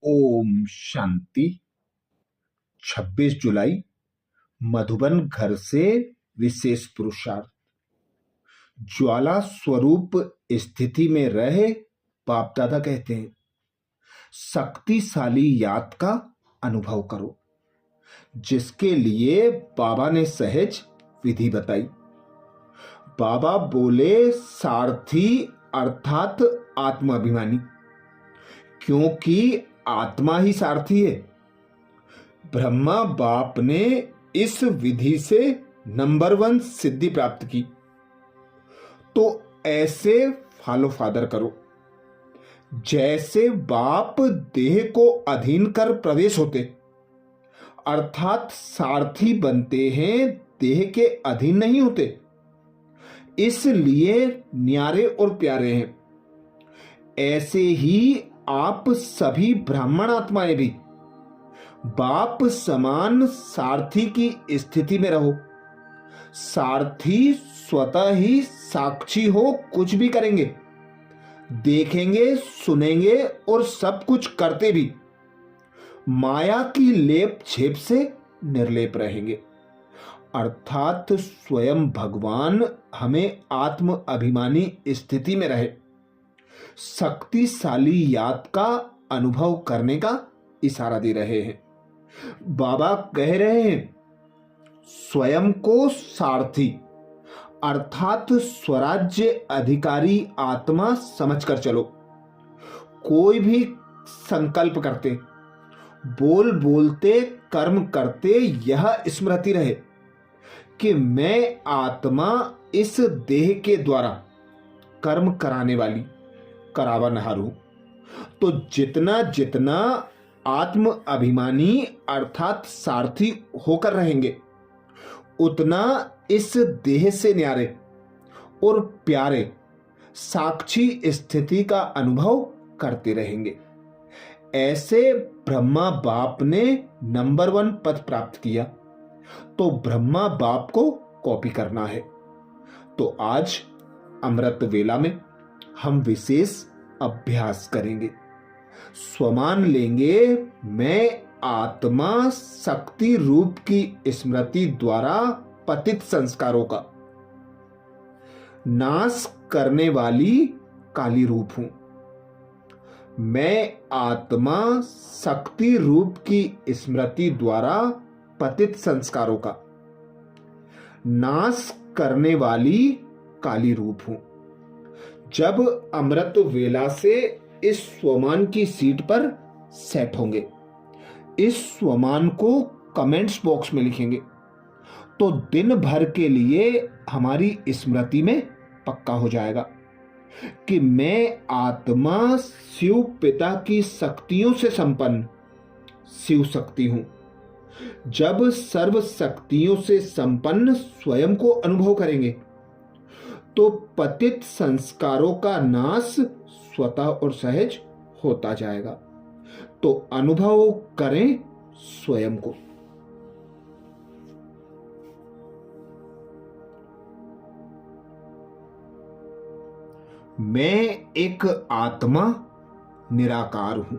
ओम शांति। 26 जुलाई मधुबन घर से विशेष पुरुषार्थ। ज्वाला स्वरूप स्थिति में रहे बाप दादा कहते हैं, शक्तिशाली याद का अनुभव करो, जिसके लिए बाबा ने सहज विधि बताई। बाबा बोले सारथी अर्थात आत्माभिमानी, क्योंकि आत्मा ही सारथी है। ब्रह्मा बाप ने इस विधि से नंबर 1 सिद्धि प्राप्त की, तो ऐसे फॉलो फादर करो जैसे बाप देह को अधीन कर प्रवेश होते, अर्थात सारथी बनते हैं, देह के अधीन नहीं होते, इसलिए न्यारे और प्यारे हैं। ऐसे ही आप सभी ब्राह्मण आत्माएं भी बाप समान सारथी की स्थिति में रहो। सारथी स्वतः ही साक्षी हो, कुछ भी करेंगे, देखेंगे, सुनेंगे और सब कुछ करते भी माया की लेप छेप से निर्लेप रहेंगे। अर्थात स्वयं भगवान हमें आत्म अभिमानी स्थिति में रहे, शक्तिशाली याद का अनुभव करने का इशारा दे रहे हैं। बाबा कह रहे हैं, स्वयं को सारथी अर्थात स्वराज्य अधिकारी आत्मा समझकर चलो। कोई भी संकल्प करते, बोल बोलते, कर्म करते यह स्मृति रहे कि मैं आत्मा इस देह के द्वारा कर्म कराने वाली करावनहार हूं। तो जितना जितना आत्म अभिमानी अर्थात सारथी होकर रहेंगे, उतना इस देह से न्यारे और प्यारे साक्षी स्थिति का अनुभव करते रहेंगे। ऐसे ब्रह्मा बाप ने नंबर 1 पद प्राप्त किया, तो ब्रह्मा बाप को कॉपी करना है। तो आज अमृत वेला में हम विशेष अभ्यास करेंगे, स्वमान लेंगे। मैं आत्मा शक्ति रूप की स्मृति द्वारा पतित संस्कारों का नाश करने वाली काली रूप हूं। मैं आत्मा शक्ति रूप की स्मृति द्वारा पतित संस्कारों का नाश करने वाली काली रूप हूं। जब अमृत वेला से इस स्वमान की सीट पर सेट होंगे, इस स्वमान को कमेंट्स बॉक्स में लिखेंगे, तो दिन भर के लिए हमारी स्मृति में पक्का हो जाएगा कि मैं आत्मा शिव पिता की शक्तियों से संपन्न शिव शक्ति हूं। जब सर्व शक्तियों से संपन्न स्वयं को अनुभव करेंगे, तो पतित संस्कारों का नाश स्वतः और सहज होता जाएगा। तो अनुभव करें स्वयं को। मैं एक आत्मा निराकार हूं।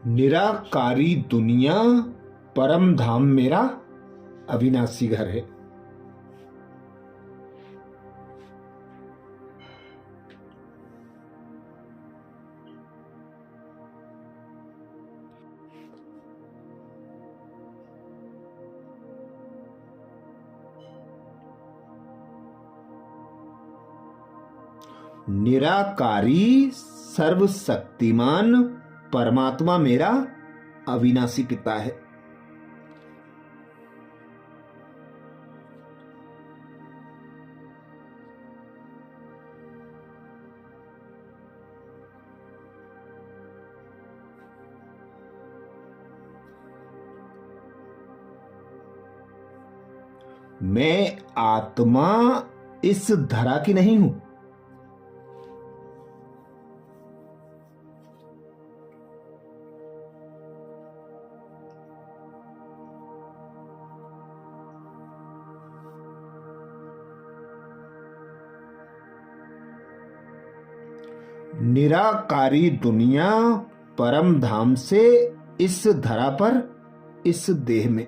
निराकारी दुनिया परम धाम मेरा अविनाशी घर है। निराकारी सर्वशक्तिमान परमात्मा मेरा अविनाशी पिता है। मैं आत्मा इस धरा की नहीं हूं। निराकारी दुनिया परम धाम से इस धरा पर, इस देह में।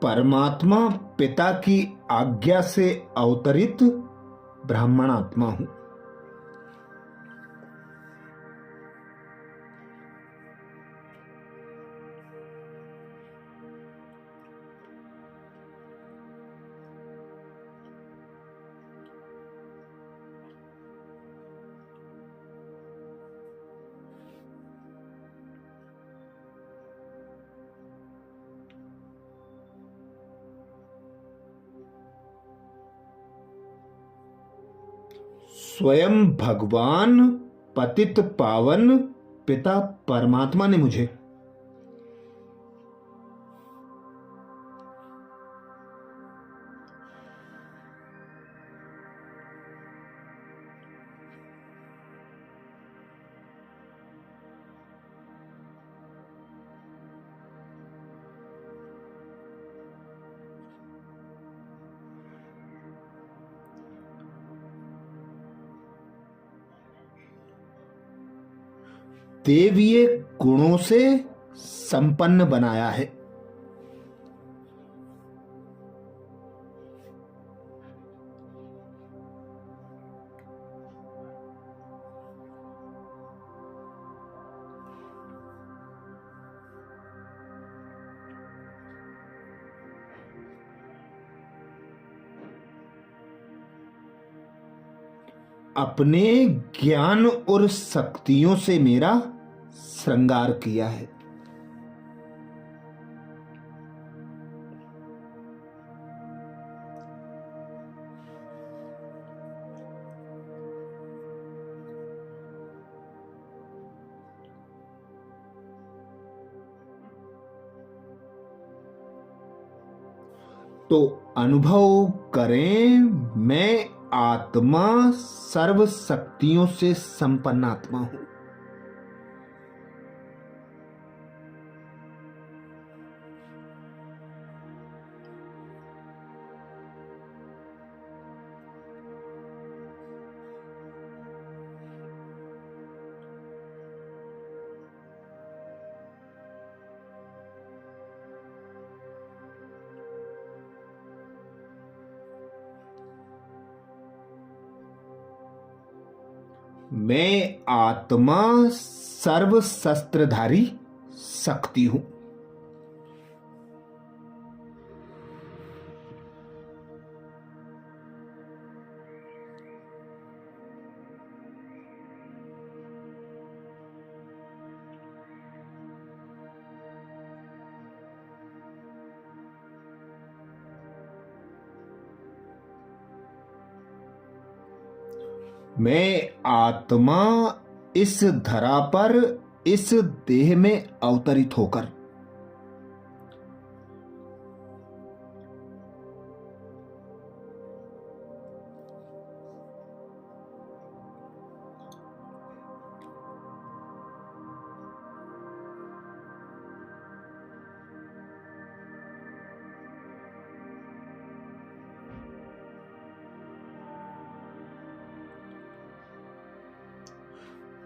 परमात्मा पिता की आज्ञा से अवतरित ब्राह्मण आत्मा हूं। स्वयं भगवान पतित पावन पिता परमात्मा ने मुझे देवीय गुणों से संपन्न बनाया है। अपने ज्ञान और शक्तियों से मेरा श्रृंगार किया है। तो अनुभव करें, मैं आत्मा सर्व शक्तियों से संपन्न आत्मा हूं। मैं आत्मा सर्व शस्त्रधारी शक्ति हूं। मैं आत्मा इस धरा पर, इस देह में अवतरित होकर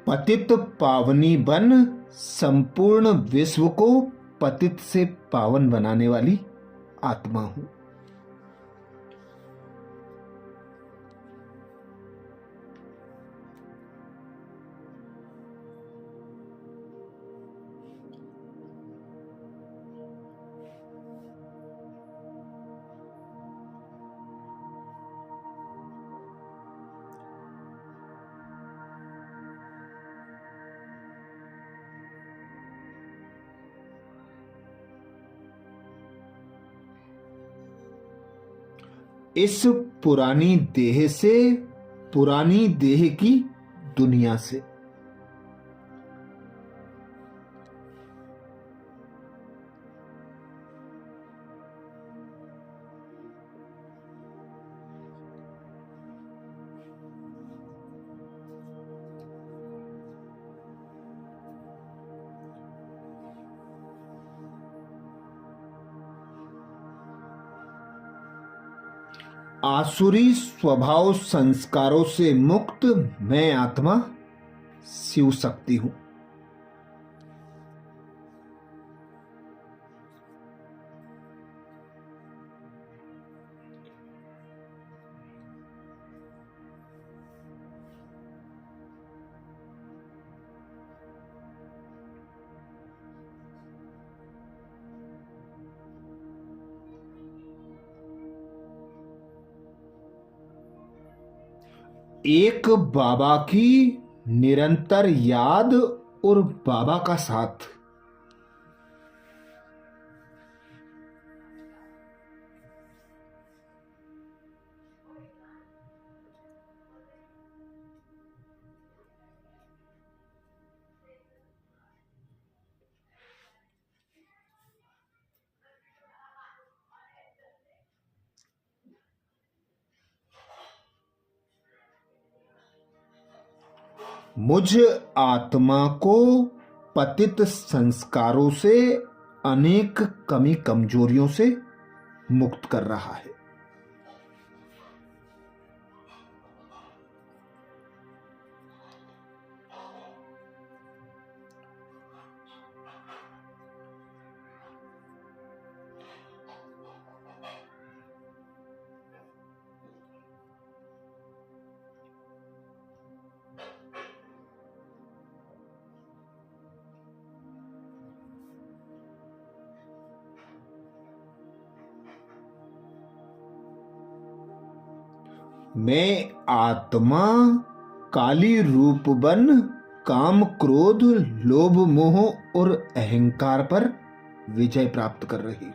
पतित पावनी बन संपूर्ण विश्व को पतित से पावन बनाने वाली आत्मा हूं। इस पुरानी देह से, पुरानी देह की दुनिया से आसुरी स्वभाव संस्कारों से मुक्त मैं आत्मा शिव शक्ति हूं। एक बाबा की निरंतर याद और बाबा का साथ। मुझ आत्मा को पतित संस्कारों से, अनेक कमी कमजोरियों से मुक्त कर रहा है। मैं आत्मा काली रूप बन काम क्रोध लोभ मोह और अहंकार पर विजय प्राप्त कर रही हूं।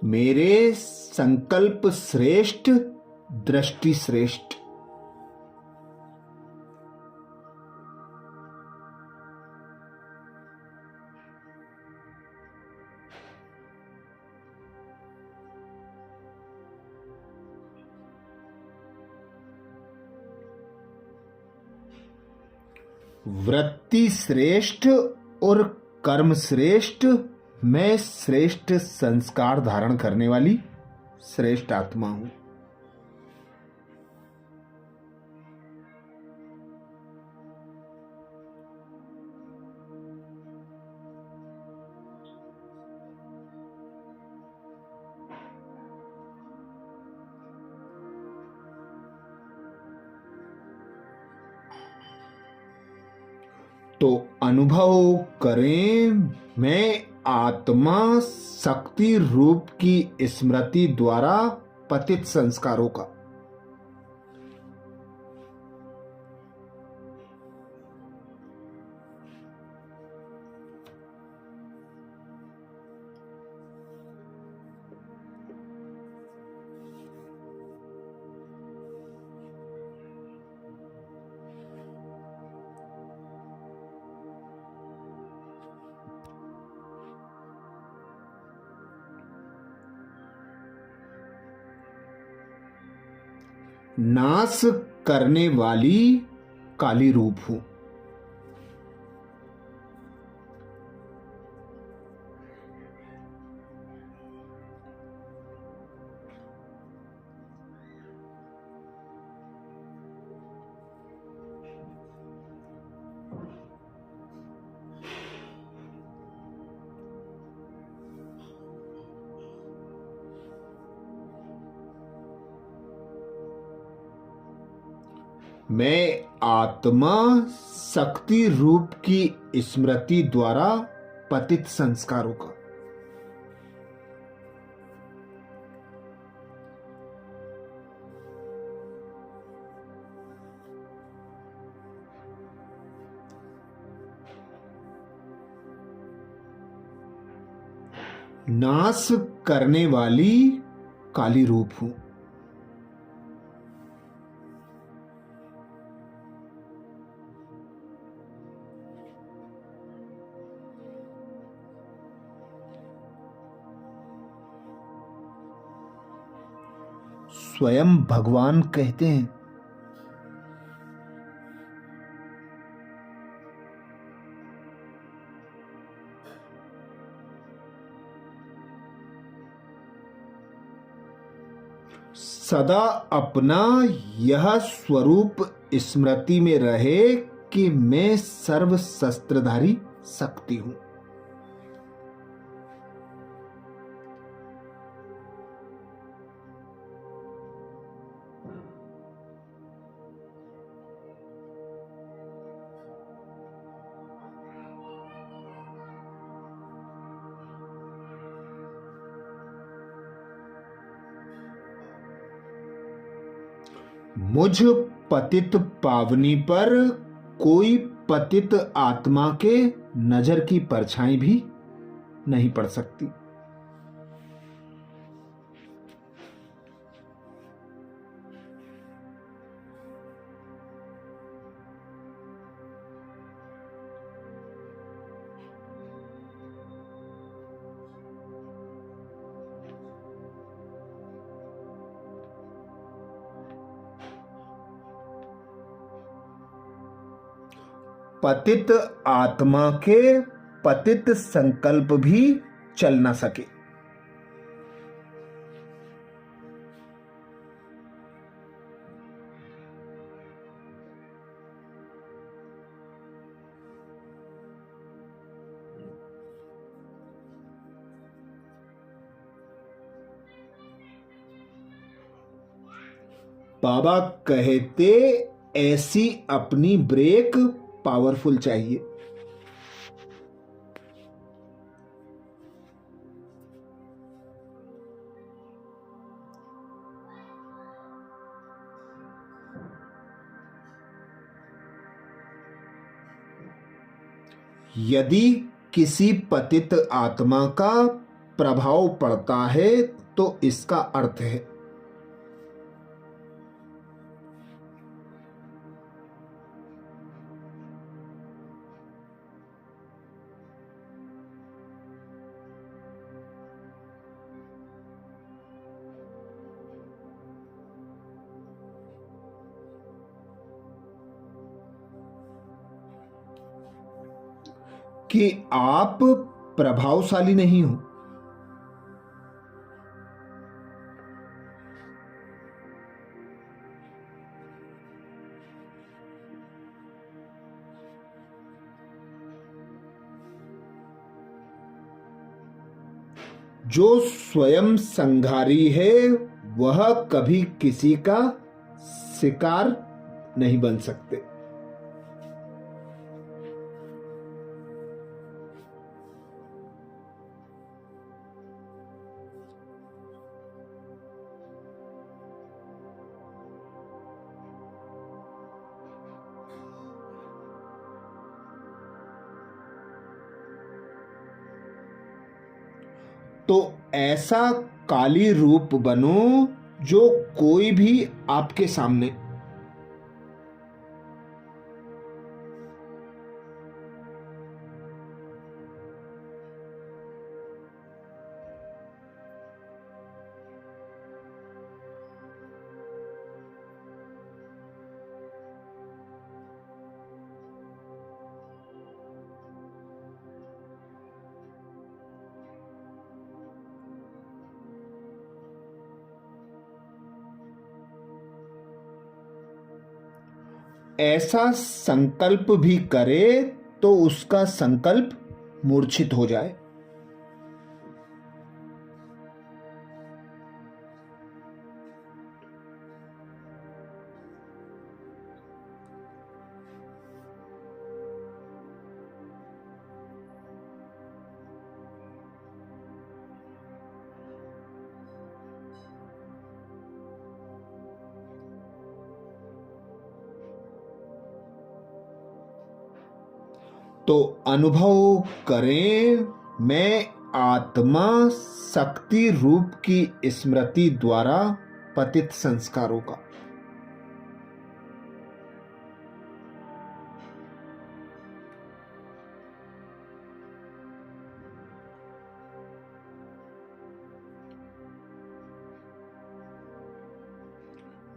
मेरे संकल्प श्रेष्ठ, दृष्टि श्रेष्ठ। वृत्ति श्रेष्ठ और कर्म श्रेष्ठ। मैं श्रेष्ठ संस्कार धारण करने वाली श्रेष्ठ आत्मा हूं। तो अनुभव करें, मैं आत्मा शक्ति रूप की स्मृति द्वारा पतित संस्कारों का नाश करने वाली काली रूप हूं। मैं आत्मा शक्ति रूप की स्मृति द्वारा पतित संस्कारों का नाश करने वाली काली रूप हूं। स्वयं भगवान कहते हैं। सदा अपना यह स्वरूप स्मृति में रहे कि मैं सर्व शस्त्रधारी शक्ति हूं। मुझ पतित पावनी पर कोई पतित आत्मा के नजर की परछाई भी नहीं पड़ सकती। पतित आत्मा के पतित संकल्प भी चल न सके। बाबा कहते ऐसी अपनी ब्रेक पावरफुल चाहिए। यदि किसी पतित आत्मा का प्रभाव पड़ता है तो इसका अर्थ है कि आप प्रभावशाली नहीं हो। जो स्वयं संघारी है वह कभी किसी का शिकार नहीं बन सकते। तो ऐसा काली रूप बनो जो कोई भी आपके सामने ऐसा संकल्प भी करे तो उसका संकल्प मूर्छित हो जाए। तो अनुभव करें मैं आत्मा शक्ति रूप की स्मृति द्वारा पतित संस्कारों का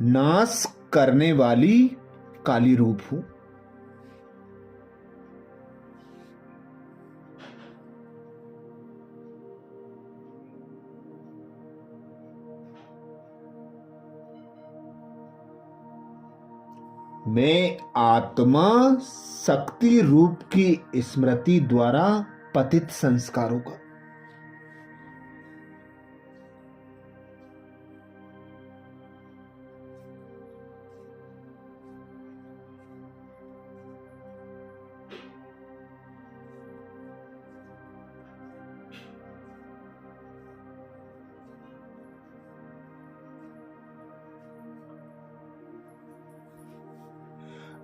नाश करने वाली काली रूप हूं। मैं आत्मा शक्ति रूप की स्मृति द्वारा पतित संस्कारों का।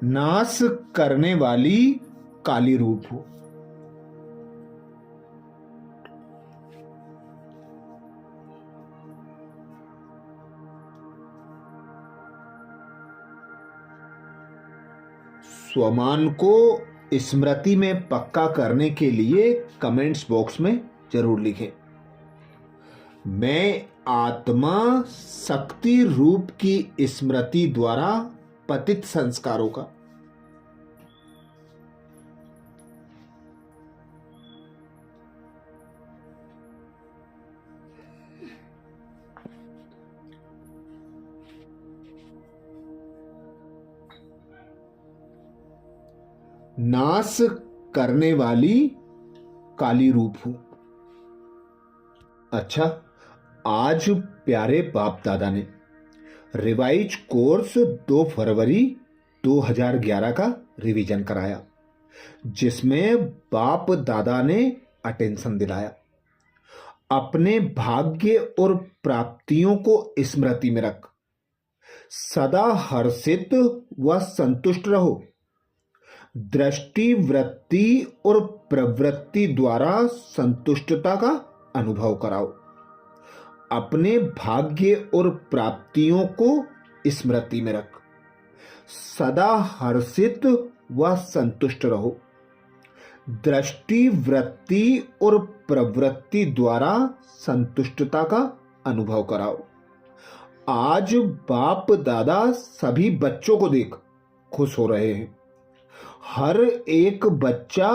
नाश करने वाली काली रूप हो। स्वमान को स्मृति में पक्का करने के लिए कमेंट्स बॉक्स में जरूर लिखें। मैं आत्मा शक्ति रूप की स्मृति द्वारा पतित संस्कारों का। नाश करने वाली काली रूप हूं। अच्छा, आज प्यारे बाप दादा ने रिवाइज कोर्स 2 फरवरी 2011 का रिवीजन कराया, जिसमें बाप दादा ने अटेंशन दिलाया। अपने भाग्य और प्राप्तियों को स्मृति में रख सदा हर्षित व संतुष्ट रहो। दृष्टि, वृत्ति और प्रवृत्ति द्वारा संतुष्टता का अनुभव कराओ। अपने भाग्य और प्राप्तियों को स्मृति में रख सदा हर्षित व संतुष्ट रहो। दृष्टि, वृत्ति और प्रवृत्ति द्वारा संतुष्टता का अनुभव कराओ। आज बाप दादा सभी बच्चों को देख खुश हो रहे हैं। हर एक बच्चा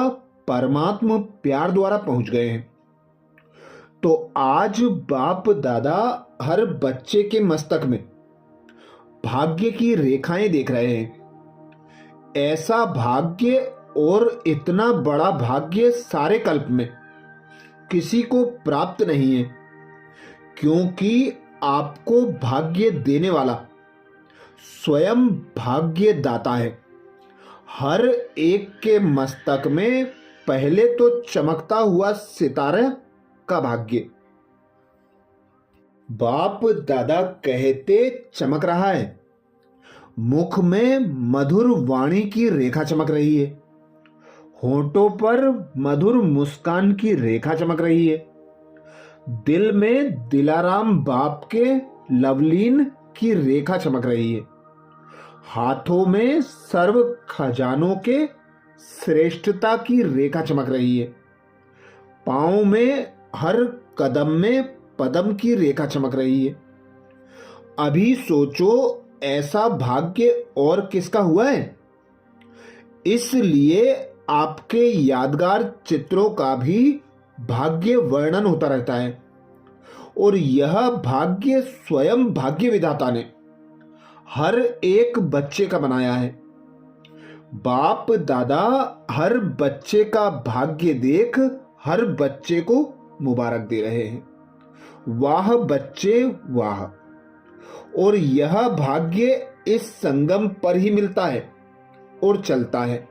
परमात्मा प्यार द्वारा पहुंच गए हैं। तो आज बाप दादा हर बच्चे के मस्तक में भाग्य की रेखाएं देख रहे हैं। ऐसा भाग्य और इतना बड़ा भाग्य सारे कल्प में किसी को प्राप्त नहीं है, क्योंकि आपको भाग्य देने वाला स्वयं भाग्य दाता है। हर एक के मस्तक में पहले तो चमकता हुआ सितारा का भाग्य। बाप दादा कहते चमक रहा है। मुख में मधुर वाणी की रेखा चमक रही है। होठों पर मधुर मुस्कान की रेखा चमक रही है। दिल में दिलाराम बाप के लवलीन की रेखा चमक रही है। हाथों में सर्व खजानों के श्रेष्ठता की रेखा चमक रही है। पांव में हर कदम में पदम की रेखा चमक रही है। अभी सोचो ऐसा भाग्य और किसका हुआ है। इसलिए आपके यादगार चित्रों का भी भाग्य वर्णन होता रहता है, और यह भाग्य स्वयं भाग्य विधाता ने हर एक बच्चे का बनाया है। बाप दादा हर बच्चे का भाग्य देख हर बच्चे को मुबारक दे रहे हैं। वाह बच्चे वाह। और यह भाग्य इस संगम पर ही मिलता है और चलता है।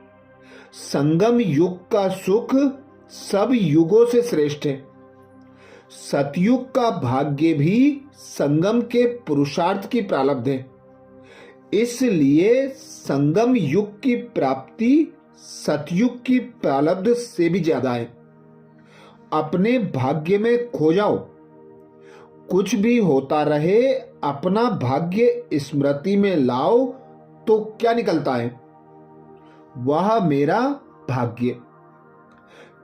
संगम युग का सुख सब युगों से श्रेष्ठ है। सतयुग का भाग्य भी संगम के पुरुषार्थ की प्रारब्ध है। इसलिए संगम युग की प्राप्ति सतयुग की प्रारब्ध से भी ज्यादा है। अपने भाग्य में खो जाओ। कुछ भी होता रहे, अपना भाग्य स्मृति में लाओ तो क्या निकलता है, वह मेरा भाग्य।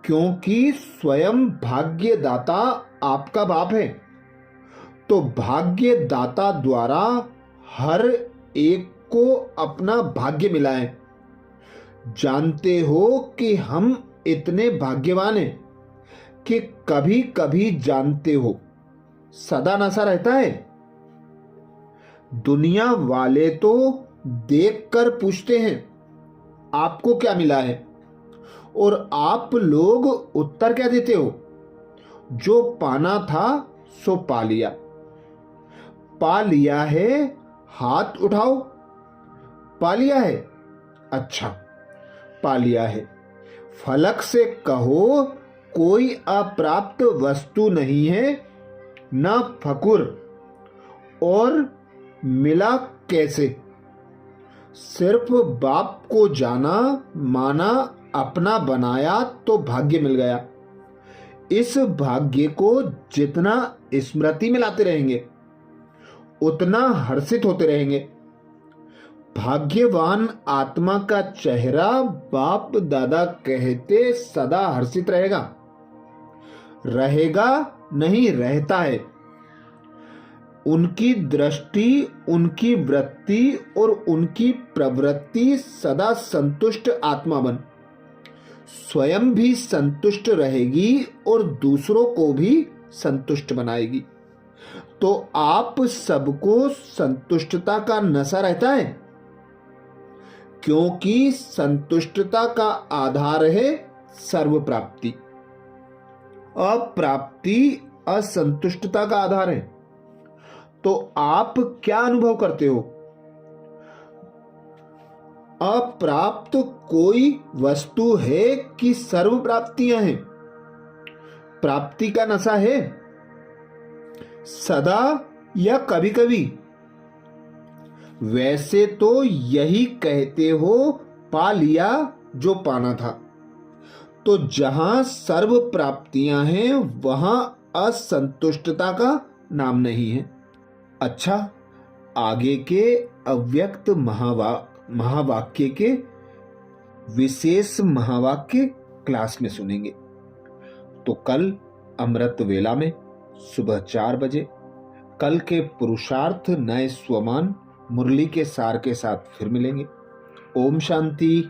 क्योंकि स्वयं भाग्य दाता आपका बाप है, तो भाग्य दाता द्वारा हर एक को अपना भाग्य मिला है। जानते हो कि हम इतने भाग्यवान हैं कि कभी कभी जानते हो सदा नशा रहता है। दुनिया वाले तो देखकर पूछते हैं आपको क्या मिला है, और आप लोग उत्तर क्या देते हो? जो पाना था सो पा लिया। पा लिया है, हाथ उठाओ। पा लिया है? अच्छा, पा लिया है। फलक से कहो कोई अप्राप्त वस्तु नहीं है, ना फकुर, और मिला कैसे? सिर्फ बाप को जाना, माना, अपना बनाया तो भाग्य मिल गया। इस भाग्य को जितना स्मृति में लाते रहेंगे उतना हर्षित होते रहेंगे। भाग्यवान आत्मा का चेहरा बाप दादा कहते सदा हर्षित रहेगा। रहेगा नहीं, रहता है। उनकी दृष्टि, उनकी वृत्ति और उनकी प्रवृत्ति सदा संतुष्ट आत्मा बन स्वयं भी संतुष्ट रहेगी और दूसरों को भी संतुष्ट बनाएगी। तो आप सबको संतुष्टता का नशा रहता है, क्योंकि संतुष्टता का आधार है सर्व प्राप्ति। अप्राप्ति असंतुष्टता का आधार है। तो आप क्या अनुभव करते हो? अप्राप्त कोई वस्तु है कि सर्व प्राप्तियां हैं? प्राप्ति का नशा है सदा या कभी कभी? वैसे तो यही कहते हो पा लिया जो पाना था। तो जहां सर्व प्राप्तियां हैं वहां असंतुष्टता का नाम नहीं है। अच्छा, आगे के अव्यक्त महावाक्य के विशेष महावाक्य क्लास में सुनेंगे। तो कल अमृत वेला में सुबह 4 बजे कल के पुरुषार्थ नए स्वमान मुरली के सार के साथ फिर मिलेंगे। ओम शांति।